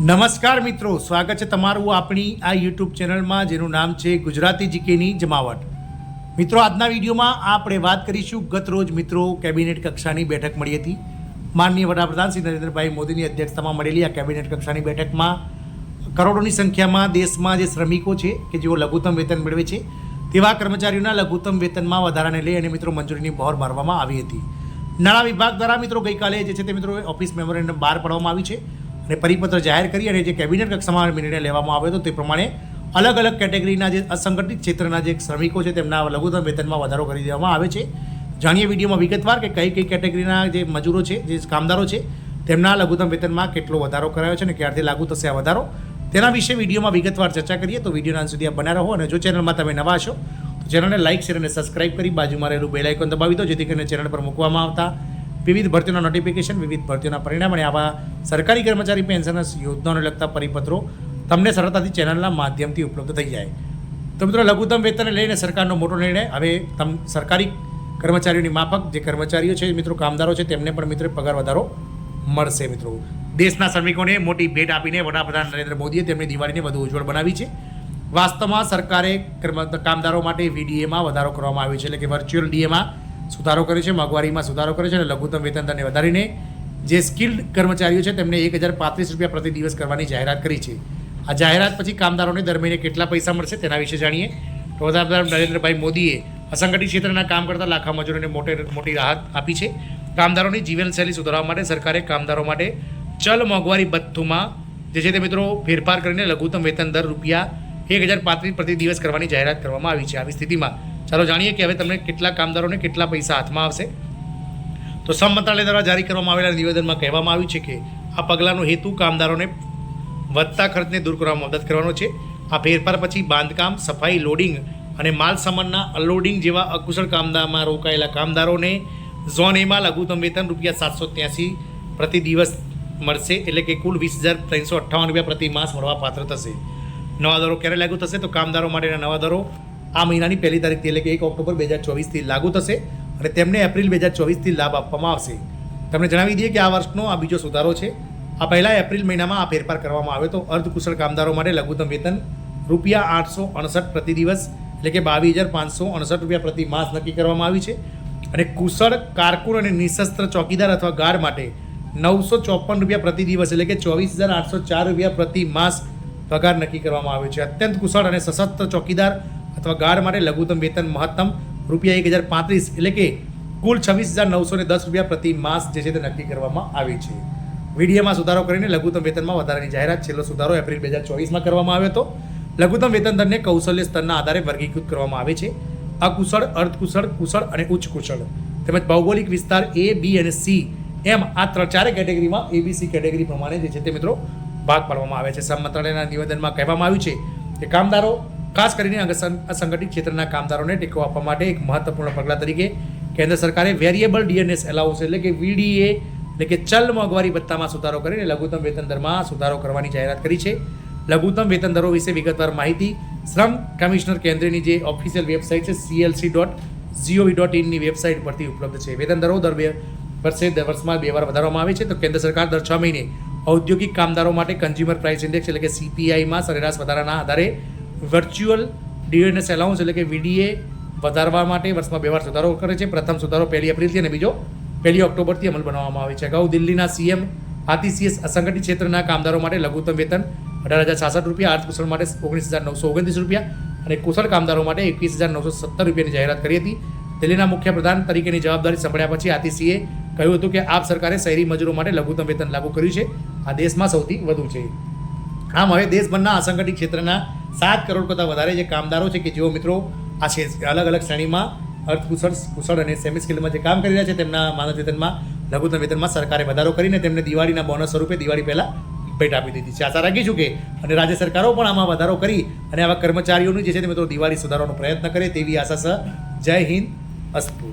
નમસ્કાર મિત્રો, સ્વાગત છે તમારું આપણી આ યુટ્યુબ ચેનલમાં જેનું નામ છે ગુજરાતી જીકેની જમાવટ. મિત્રો, આજના વિડીયોમાં આપણે વાત કરીશું ગત રોજ મિત્રો કેબિનેટ કક્ષાની બેઠક મળી હતી. માનનીય વડાપ્રધાન શ્રી નરેન્દ્રભાઈ મોદીની અધ્યક્ષતામાં મળેલી આ કેબિનેટ કક્ષાની બેઠકમાં કરોડોની સંખ્યામાં દેશમાં જે શ્રમિકો છે કે જેઓ લઘુત્તમ વેતન મેળવે છે તેવા કર્મચારીઓના લઘુત્તમ વેતનમાં વધારાને લઈ અને મિત્રો મંજૂરીની બહાર મારવામાં આવી હતી. નાણાં વિભાગ દ્વારા મિત્રો ગઈકાલે જે છે તે મિત્રો ઓફિસ મેમોરેન્ડમ બહાર પાડવામાં આવી છે અને પરિપત્ર જાહેર કરી અને જે કેબિનેટ કક્ષામાં નિર્ણય લેવામાં આવ્યો હતો તે પ્રમાણે અલગ અલગ કેટેગરીના જે અસંગઠિત ક્ષેત્રના જે શ્રમિકો છે તેમના લઘુત્તમ વેતનમાં વધારો કરી દેવામાં આવે છે. જાણીએ વિડીયોમાં વિગતવાર કે કઈ કઈ કેટેગરીના જે મજૂરો છે, જે કામદારો છે, તેમના લઘુત્તમ વેતનમાં કેટલો વધારો કરાયો છે અને ક્યારથી લાગુ થશે આ વધારો, તેના વિશે વિડીયોમાં વિગતવાર ચર્ચા કરીએ. તો વિડીયોના અંત સુધી આપ બન્યા રહો અને જો ચેનલમાં તમે નવા છો તો ચેનલને લાઇક, શેર અને સબસ્ક્રાઇબ કરી બાજુમાં રહેલું બેલ આઇકોન દબાવી દો, જેથી કરીને ચેનલ પર મૂકવામાં આવતા વિવિધ ભરતીઓના નોટિફિકેશન, વિવિધ ભરતીઓના પરિણામ અને આવા સરકારી કર્મચારી પેન્શન યોજનાઓને લગતા પરિપત્રો તમને સરળતાથી ચેનલના માધ્યમથી ઉપલબ્ધ થઈ જાય. તો મિત્રો, લઘુત્તમ વેતનને લઈને સરકારનો મોટો નિર્ણય. હવે સરકારી કર્મચારીઓની માફક જે કર્મચારીઓ છે મિત્રો, કામદારો છે, તેમને પણ મિત્રો પગાર વધારો મળશે. મિત્રો, દેશના શ્રમિકોને મોટી ભેટ આપીને વડાપ્રધાન નરેન્દ્ર મોદીએ તેમની દિવાળીને વધુ ઉજ્જવળ બનાવી છે. વાસ્તવમાં સરકારે કામદારો માટે વીડીએમાં વધારો કરવામાં આવ્યો છે, એટલે કે વર્ચ્યુઅલ ડીએમાં સુધારો કરે છે, મોંઘવારીમાં સુધારો કરે છે અને લઘુત્તમ વેતન દરને વધારીને જે સ્કિલ્ડ કર્મચારીઓ છે તેમને ₹1035 પ્રતિ દિવસ કરવાની જાહેરાત કરી છે. આ જાહેરાત પછી કામદારોને દર મહિને કેટલા પૈસા મળશે તેના વિશે જાણીએ. તો વડાપ્રધાન નરેન્દ્રભાઈ મોદીએ અસંગઠિત ક્ષેત્રના કામ કરતા લાખો મજૂરોને મોટી રાહત આપી છે. કામદારોની જીવનશૈલી સુધારવા માટે સરકારે કામદારો માટે ચલ મોંઘવારી ભથ્થુમાં જે છે તે મિત્રો ફેરફાર કરીને લઘુત્તમ વેતન દર ₹1035 પ્રતિ દિવસ કરવાની જાહેરાત કરવામાં આવી છે. આવી સ્થિતિમાં ચાલો જાણીએ કે હવે તમને કેટલા કામદારોને કેટલા પૈસા હાથમાં આવશે. તો શ્રમ મંત્રાલય દ્વારા જારી કરવામાં આવેલા નિવેદનમાં કહેવામાં આવ્યું છે કે આ પગલાંનો હેતુ કામદારોને વધતા ખર્ચને દૂર કરવામાં મદદ કરવાનો છે. આ ફેરફાર પછી બાંધકામ, સફાઈ, લોડિંગ અને માલ સામાનના અનલોડિંગ જેવા અકુશળ કામદારમાં રોકાયેલા કામદારોને ઝોન એમાં લઘુત્તમ વેતન ₹783 પ્રતિ દિવસ મળશે, એટલે કે કુલ ₹20,358 પ્રતિ માસ મળવા પાત્ર થશે. નવા દરો ક્યારે લાગુ થશે? તો કામદારો માટેના નવા દરો આ મહિનાની 1 તારીખથી એટલે કે 1 ઓક્ટોબર 2024થી લાગુ થશે અને તેમને એપ્રિલ 2024થી લાભ આપવામાં આવશે. તમને જણાવી દઈએ કે આ વર્ષનો આ બીજો સુધારો છે. આ પહેલાં એપ્રિલ મહિનામાં આ ફેરફાર કરવામાં આવ્યો તો અર્ધકુશળ કામદારો માટે લઘુત્તમ વેતન ₹868 પ્રતિ દિવસ એટલે કે ₹22,569 પ્રતિ માસ નક્કી કરવામાં આવી છે અને કુશળ કારકુન અને નિશસ્ત્ર ચોકીદાર અથવા ગાર્ડ માટે ₹954 પ્રતિ દિવસ એટલે કે ₹24,804 પ્રતિ માસ પગાર નક્કી કરવામાં આવ્યો છે. અત્યંત કુશળ અને સશસ્ત્ર ચોકીદાર અથવા ગાર્ડ માટે લઘુત્તમ વેતન મહત્તમ ₹1035 એટલે કે કુલ ₹26,910 પ્રતિ માસ જે છે તે નક્કી કરવામાં આવી છે. વીડીએમાં સુધારો કરીને લઘુત્તમ વેતનમાં વધારાની જાહેરાત. છેલ્લો સુધારો એપ્રિલ 2024માં કરવામાં આવ્યો હતો. લઘુત્તમ વેતન દરને કૌશલ્ય સ્તરના આધારે વર્ગીકૃત કરવામાં આવે છે. અકુશળ, અર્ધકુશળ, કુશળ અને ઉચ્ચ કુશળ તેમજ ભૌગોલિક વિસ્તાર A, B અને C એમ આ ચારે કેટેગરીમાં ABC કેટેગરી પ્રમાણે જે છે તે મિત્રો ભાગ પાડવામાં આવે છે. શ્રમ મંત્રાલયના નિવેદનમાં કહેવામાં આવ્યું છે કે કામદારો, ખાસ કરીને અસંગઠિત ક્ષેત્રના કામદારોને ટેકો આપવા માટે એક મહત્વપૂર્ણ પગલાં તરીકે કેન્દ્ર સરકારે વેરિયેબલ ડીએનએસ એલાઉન્સ એટલે કે VDA એટલે કે ચલ મોંઘવારી ભથ્થામાં સુધારો કરીને લઘુત્તમ વેતન દરમાં સુધારો કરવાની જાહેરાત કરી છે. લઘુત્તમ વેતન દરો વિશે વિગતવાર માહિતી શ્રમ કમિશનર કેન્દ્રની જે ઓફિશિયલ વેબસાઇટ છે clc.gov.in ની વેબસાઇટ પરથી ઉપલબ્ધ છે. વેતન દરો વર્ષમાં 2 વાર વધારવામાં આવે છે. તો કેન્દ્ર સરકાર દર 6 મહિને ઔદ્યોગિક કામદારો માટે કન્ઝ્યુમર પ્રાઇસ ઇન્ડેક્સ એટલે કે CPIમાં સરેરાશ વધારાના આધારે વર્ચ્યુઅલ ડીએનએસ એલાઉન્સ એટલે કે VDA વધારવા માટે વર્ષમાં 2 વાર સુધારો કરે છે. પ્રથમ સુધારો 1 એપ્રિલથી અને બીજો 1 ઓક્ટોબરથી અમલ બનાવવામાં આવે છે. અગાઉ દિલ્હીના CM આરટીસીએસ અસંગઠિત ક્ષેત્રના કામદારો માટે લઘુત્તમ વેતન ₹18,066, અર્ધકુશળ માટે ₹19,929 અને કુશળ કામદારો માટે ₹21,970ની જાહેરાત કરી હતી. દિલ્હીના મુખ્ય પ્રધાન તરીકેની જવાબદારી સંભાળ્યા પછી આરટીસીએ કહ્યું હતું કે આપ સરકારે શહેરી મજૂરો માટે લઘુત્તમ વેતન લાગુ કર્યું છે. આ દેશમાં સૌથી વધુ છે. આમ હવે દેશભરના અસંગઠિત ક્ષેત્રના 7 કરોડ કરતાં વધારે જે કામદારો છે કે જેઓ મિત્રો આ અલગ અલગ શ્રેણીમાં અર્ધકુશળ, કુશળ અને સેમી સ્કિલમાં જે કામ કરી રહ્યા છે તેમના માનદ વેતનમાં લઘુત્તમ વેતનમાં સરકારે વધારો કરીને તેમને દિવાળીના બોનસ સ્વરૂપે દિવાળી પહેલાં ભેટ આપી દીધી છે. આશા રાખીશું કે અને રાજ્ય સરકારો પણ આમાં વધારો કરી અને આવા કર્મચારીઓનું જે છે તે મિત્રો દિવાળી સુધારવાનો પ્રયત્ન કરે તેવી આશા છે. જય હિન્દ, અસ્તુ.